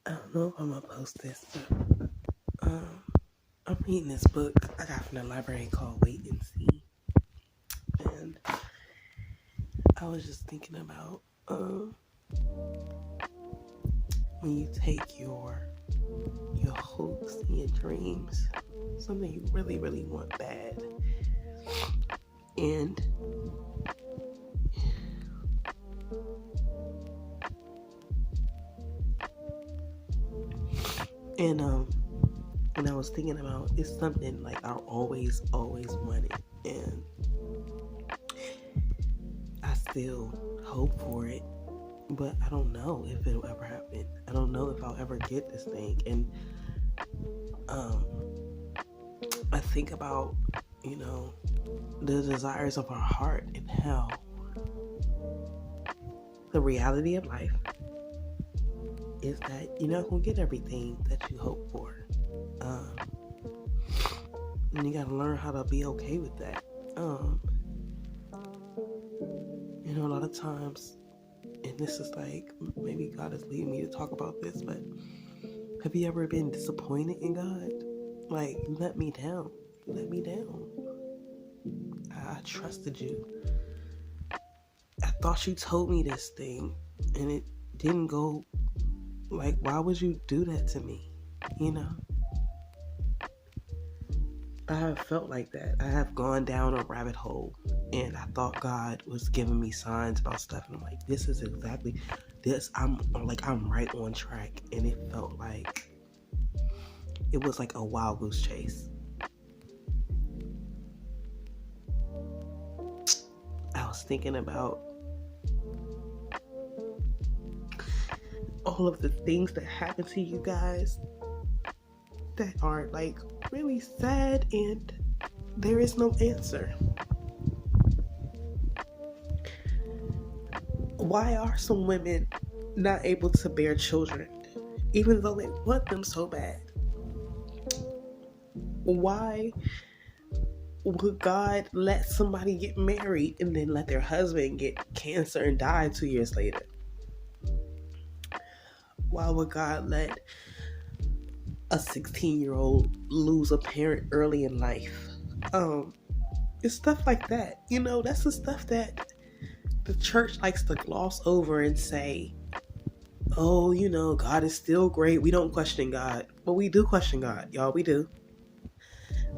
I don't know if I'm gonna post this, but I'm reading this book I got from the library called Wait and See, and I was just thinking about when you take your hopes and your dreams, something you really, really want bad, and when I was thinking about it's something like I always wanted, and I still hope for it, but I don't know if it'll ever happen. I don't know if I'll ever get this thing, and I think about the desires of our heart and how the reality of life is that you're not gonna get everything that you hope for. And you gotta learn how to be okay with that. A lot of times, and this is like, maybe God is leading me to talk about this, but have you ever been disappointed in God? Like, you let me down. You let me down. I trusted you. I thought you told me this thing, and it didn't go. Like, why would you do that to me? I have felt like that. I have gone down a rabbit hole, and I thought God was giving me signs about stuff, and I'm like, this is exactly this. I'm right on track, and it felt like it was like a wild goose chase. I was thinking about all of the things that happen to you guys that are like really sad, and there is no answer. Why are some women not able to bear children even though they want them so bad? Why would God let somebody get married and then let their husband get cancer and die 2 years later? Why would God let a 16-year-old lose a parent early in life? It's stuff like that. That's the stuff that the church likes to gloss over and say, oh, God is still great. We don't question God. But we do question God, y'all. We do.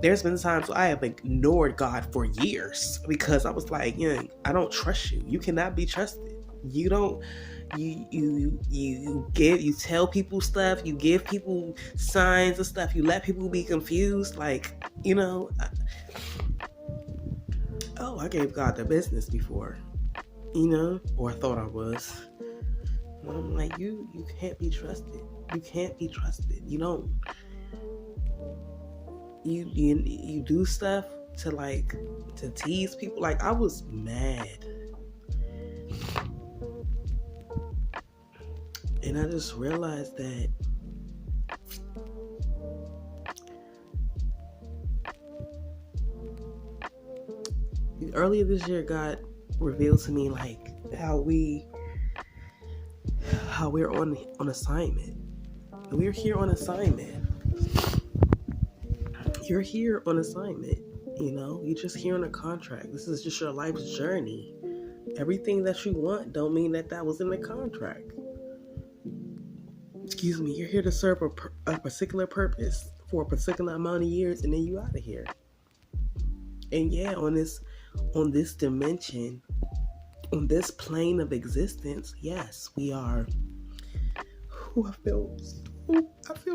There's been times where I have ignored God for years because I was like, I don't trust you. You cannot be trusted. You don't. You tell people stuff. You give people signs and stuff. You let people be confused. Like, I gave God the business before, or I thought I was. And I'm like, you can't be trusted. You can't be trusted. You don't. You do stuff to tease people. Like, I was mad. And I just realized that earlier this year, God revealed to me how we're on assignment. We're here on assignment. You're here on assignment. You're just here on a contract. This is just your life's journey. Everything that you want don't mean that was in the contract. Excuse me. You're here to serve a particular purpose for a particular amount of years, and then you out of here. And yeah, on this dimension, on this plane of existence, yes, we are. I feel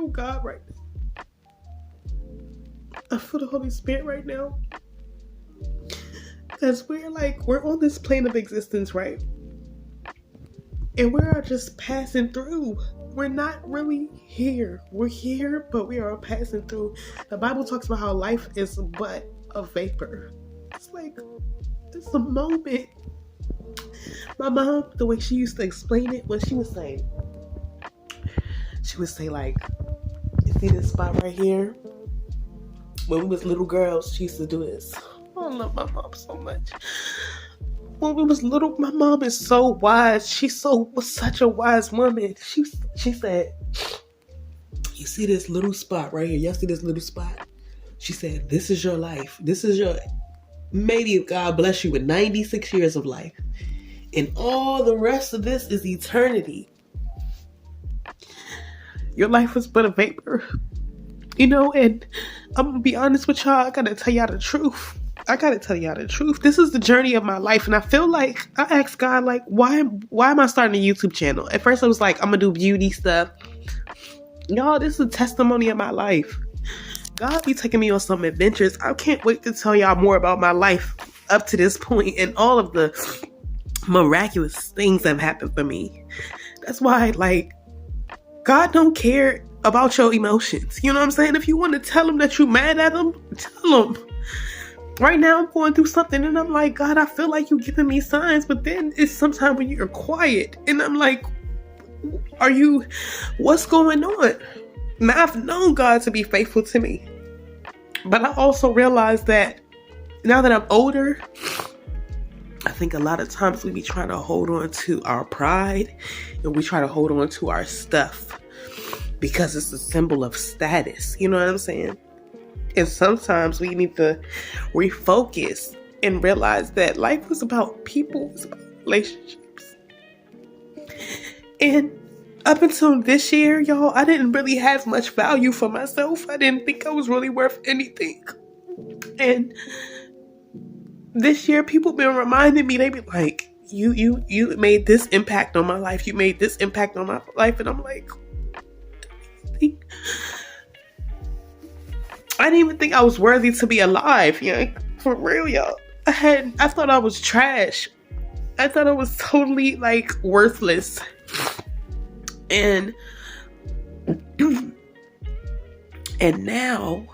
God right now. I feel the Holy Spirit right now. Because we're on this plane of existence, right? And we are just passing through. We're not really here. We're here, but we are passing through. The Bible talks about how life is but a vapor. It's a moment. My mom, the way she used to explain it, what she would say, you see this spot right here? When we was little girls, she used to do this. I love my mom so much. When we was little, my mom is so wise. Was such a wise woman. She said, You see this little spot right here? Y'all see this little spot? She said, this is your life. This is your, maybe God bless you with 96 years of life. And all the rest of this is eternity. Your life was but a vapor. You know, and I'm going to be honest with y'all. I got to tell y'all the truth. This is the journey of my life. And I feel like I asked God, like, why am I starting a YouTube channel? At first I was like, I'm going to do beauty stuff. Y'all, this is a testimony of my life. God be taking me on some adventures. I can't wait to tell y'all more about my life up to this point and all of the miraculous things that have happened for me. That's why, like, God don't care about your emotions. You know what I'm saying? If you want to tell him that you're mad at him, tell him. Right now I'm going through something and I'm like, God, I feel like you're giving me signs, but then it's sometimes when you're quiet and I'm like, what's going on? Now, I've known God to be faithful to me, but I also realized that now that I'm older, I think a lot of times we be trying to hold on to our pride and we try to hold on to our stuff because it's a symbol of status. You know what I'm saying? And sometimes we need to refocus and realize that life is about people, it's about relationships. And up until this year, y'all, I didn't really have much value for myself. I didn't think I was really worth anything. And this year, people been reminding me, they be like, you made this impact on my life. You made this impact on my life. And I'm like, I didn't even think I was worthy to be alive. You know, for real, y'all. I thought I was trash. I thought I was totally, like, worthless. And now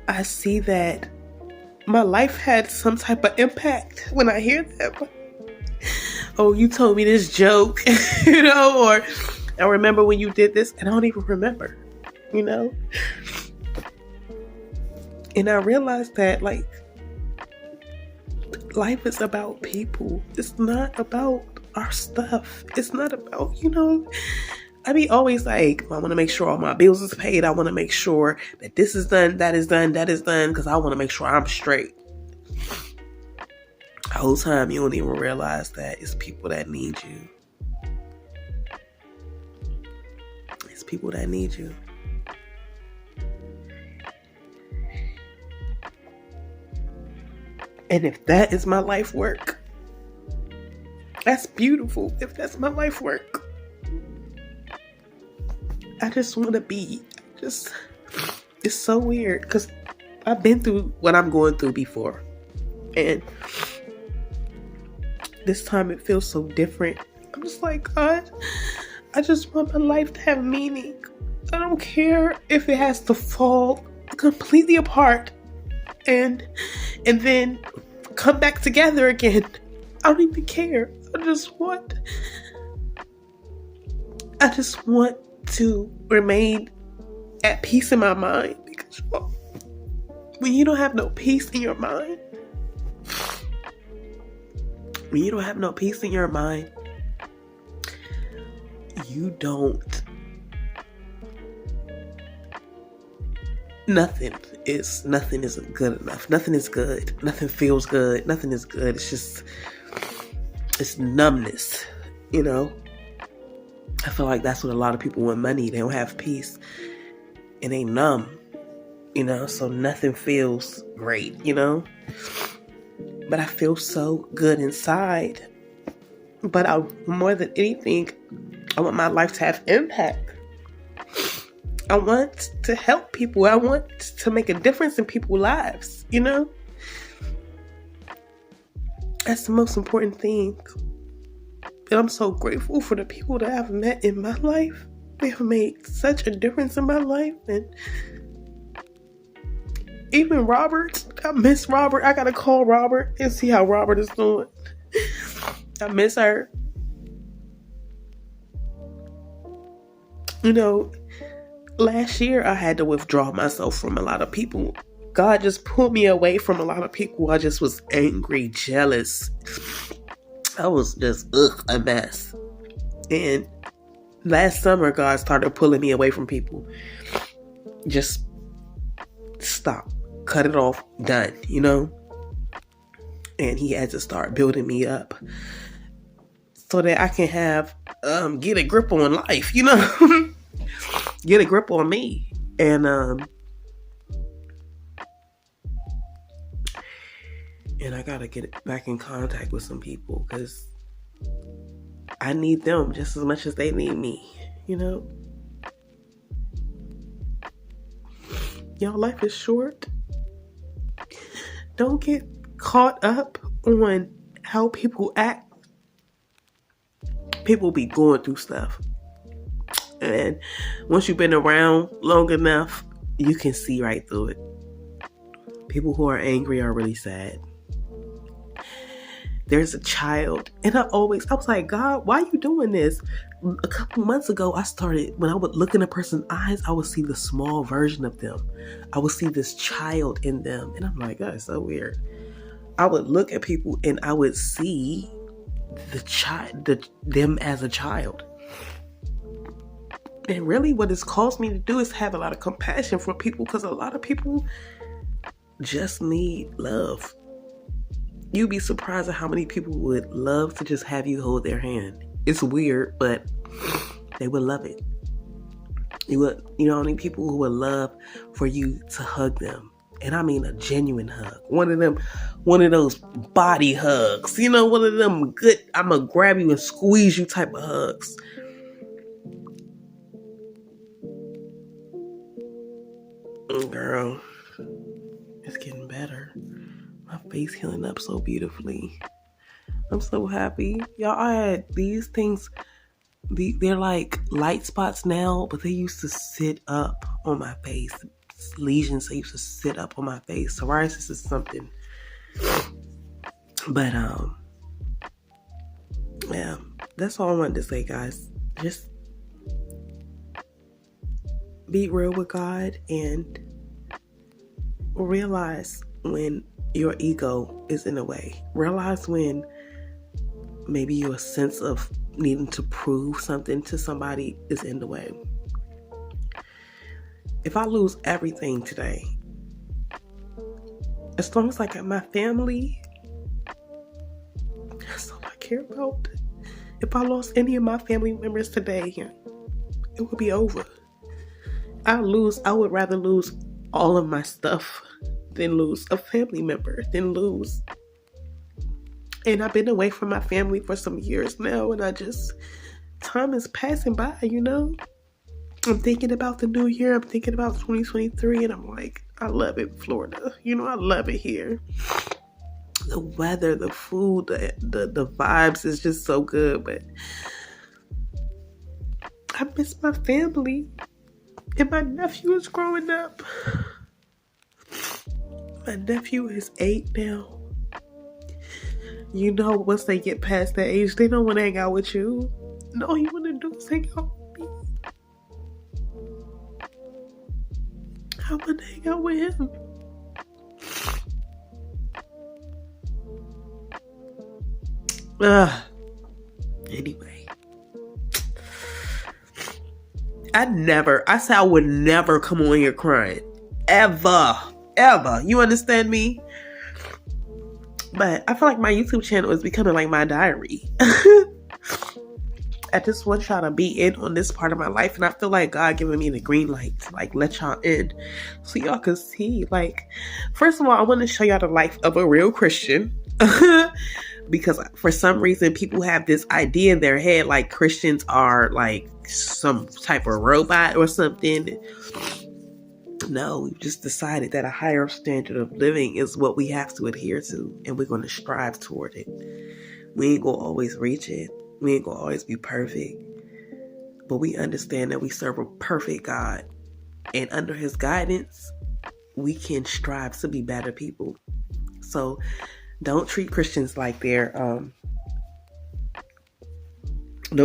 I see that my life had some type of impact when I hear that. Oh, you told me this joke, you know, or I remember when you did this, and I don't even remember, you know. And I realized that, like, life is about people. It's not about our stuff. It's not about, you know, I be always like, I want to make sure all my bills is paid. I want to make sure that this is done, that is done, because I want to make sure I'm straight. The whole time you don't even realize that it's people that need you. It's people that need you. And if that is my life work, that's beautiful. If that's my life work, I just want to be, it's so weird because I've been through what I'm going through before. And this time it feels so different. I'm just like, God, I just want my life to have meaning. I don't care if it has to fall completely apart and then come back together again. I don't even care. I just want to remain at peace in my mind, because when you don't have no peace in your mind, nothing is good enough. Nothing is good. Nothing feels good. Nothing is good. It's numbness, you know? I feel like that's what a lot of people want money. They don't have peace and they numb, you know? So nothing feels great, you know? But I feel so good inside. But more than anything, I want my life to have impact. I want to help people. I want to make a difference in people's lives, you know? That's the most important thing. And I'm so grateful for the people that I've met in my life. They have made such a difference in my life. And even Robert, I miss Robert. I gotta call Robert and see how Robert is doing. I miss her. You know, last year I had to withdraw myself from a lot of people. God just pulled me away from a lot of people. I just was angry, jealous. I was just a mess. And Last summer, God started pulling me away from people. Just stop. Cut it off. Done. And he had to start building me up so that I can get a grip on life, get a grip on me. And I gotta get back in contact with some people because I need them just as much as they need me, Y'all, life is short. Don't get caught up on how people act. People be going through stuff. And once you've been around long enough, you can see right through it. People who are angry are really sad. There's a child. And I was like, God, why are you doing this? A couple months ago, when I would look in a person's eyes, I would see the small version of them. I would see this child in them. And I'm like, God, it's so weird. I would look at people and I would see them as a child. And really what it's caused me to do is have a lot of compassion for people, because a lot of people just need love. You'd be surprised at how many people would love to just have you hold their hand. It's weird, but they would love it. You know how many people who would love for you to hug them? And I mean a genuine hug. One of those body hugs. One of them good, I'm going to grab you and squeeze you type of hugs. Girl, it's getting better. My face healing up so beautifully. I'm so happy. Y'all, I had these things. They're like light spots now, but they used to sit up on my face. Lesions, they used to sit up on my face. Psoriasis is something. But, yeah, that's all I wanted to say, guys. Just be real with God and realize when your ego is in the way. Realize when maybe your sense of needing to prove something to somebody is in the way. If I lose everything today, as long as I got my family, that's all I care about. If I lost any of my family members today, it would be over. I would rather lose all of my stuff than lose a family member, and I've been away from my family for some years now, and time is passing by, I'm thinking about the new year, I'm thinking about 2023, and I'm like, I love it, Florida, I love it here. The weather, the food, the vibes is just so good, but I miss my family, and my nephew is growing up. My nephew is 8 now. Once they get past that age, they don't want to hang out with you. All you want to do is hang out with me. I want to hang out with him. Anyway. I said I would never come on here crying. Ever. You understand me? But I feel like my YouTube channel is becoming like my diary. I just want y'all to be in on this part of my life. And I feel like God giving me the green light to let y'all in. So y'all can see. First of all, I want to show y'all the life of a real Christian. Because for some reason, people have this idea in their head like Christians are like some type of robot or something. No, we've just decided that a higher standard of living is what we have to adhere to, and we're going to strive toward it. We ain't going to always reach it. We ain't going to always be perfect. But we understand that we serve a perfect God, and under his guidance, we can strive to be better people. So don't treat Christians like don't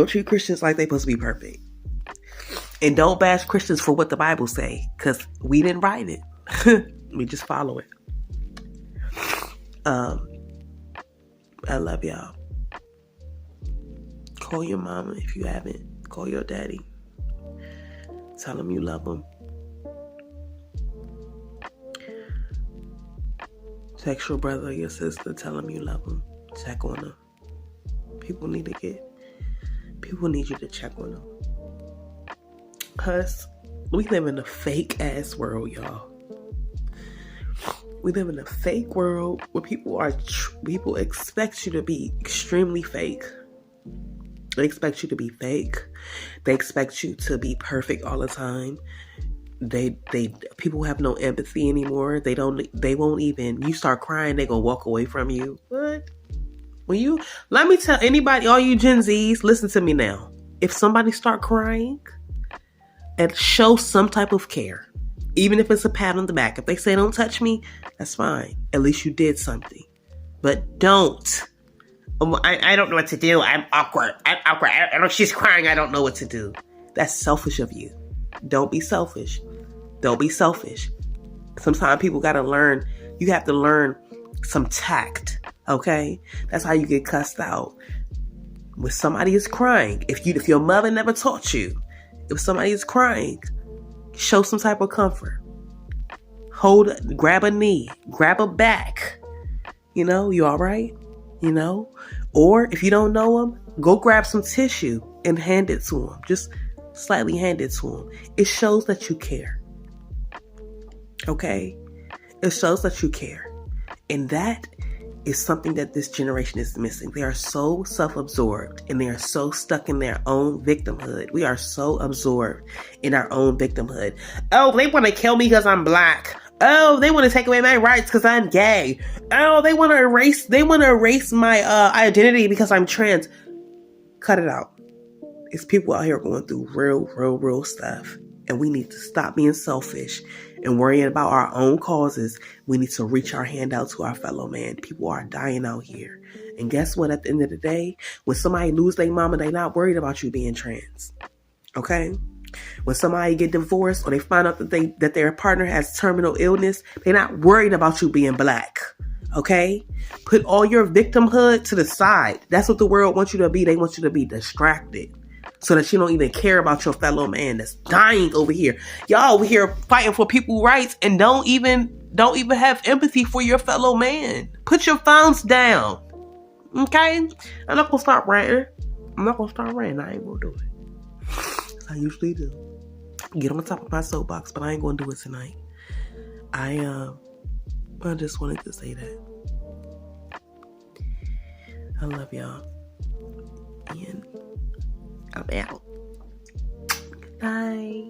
treat Christians like they're supposed to be perfect. And don't bash Christians for what the Bible say, because we didn't write it. We just follow it. I love y'all. Call your mama if you haven't. Call your daddy. Tell him you love him. Text your brother or your sister. Tell him you love him. Check on them. People need you to check on them. Because we live in a fake ass world, y'all. We live in a fake world where people expect you to be extremely fake. They expect you to be fake. They expect you to be perfect all the time. People have no empathy anymore. They won't even, you start crying, they gonna walk away from you. What? Let me tell anybody, all you Gen Zs, listen to me now. If somebody start crying, and show some type of care. Even if it's a pat on the back. If they say don't touch me, that's fine. At least you did something. But don't. I don't know what to do. I'm awkward. I don't, she's crying. I don't know what to do. That's selfish of you. Don't be selfish. Don't be selfish. Sometimes people got to learn. You have to learn some tact. Okay? That's how you get cussed out. When somebody is crying, if your mother never taught you, if somebody is crying, show some type of comfort. Grab a knee, grab a back. You all right? Or if you don't know them, go grab some tissue and hand it to them. Just slightly hand it to them. It shows that you care. Okay? It shows that you care. And that is something that this generation is missing. They are so self-absorbed and they are so stuck in their own victimhood. We are so absorbed in our own victimhood. Oh, they want to kill me because I'm black. Oh, they want to take away my rights because I'm gay. Oh, they want to erase my identity because I'm trans. Cut it out. It's people out here going through real stuff. And we need to stop being selfish and worrying about our own causes. We need to reach our hand out to our fellow man. People are dying out here. And guess what? At the end of the day, when somebody lose their mama, they're not worried about you being trans. Okay? When somebody get divorced or they find out that their partner has terminal illness, they're not worried about you being black. Okay? Put all your victimhood to the side. That's what the world wants you to be. They want you to be distracted. So that you don't even care about your fellow man that's dying over here. Y'all over here fighting for people's rights and don't even have empathy for your fellow man. Put your phones down. Okay? I'm not gonna start ranting. I ain't gonna do it. I usually do. Get on top of my soapbox, but I ain't gonna do it tonight. I just wanted to say that. I love y'all. And I'm out. Bye.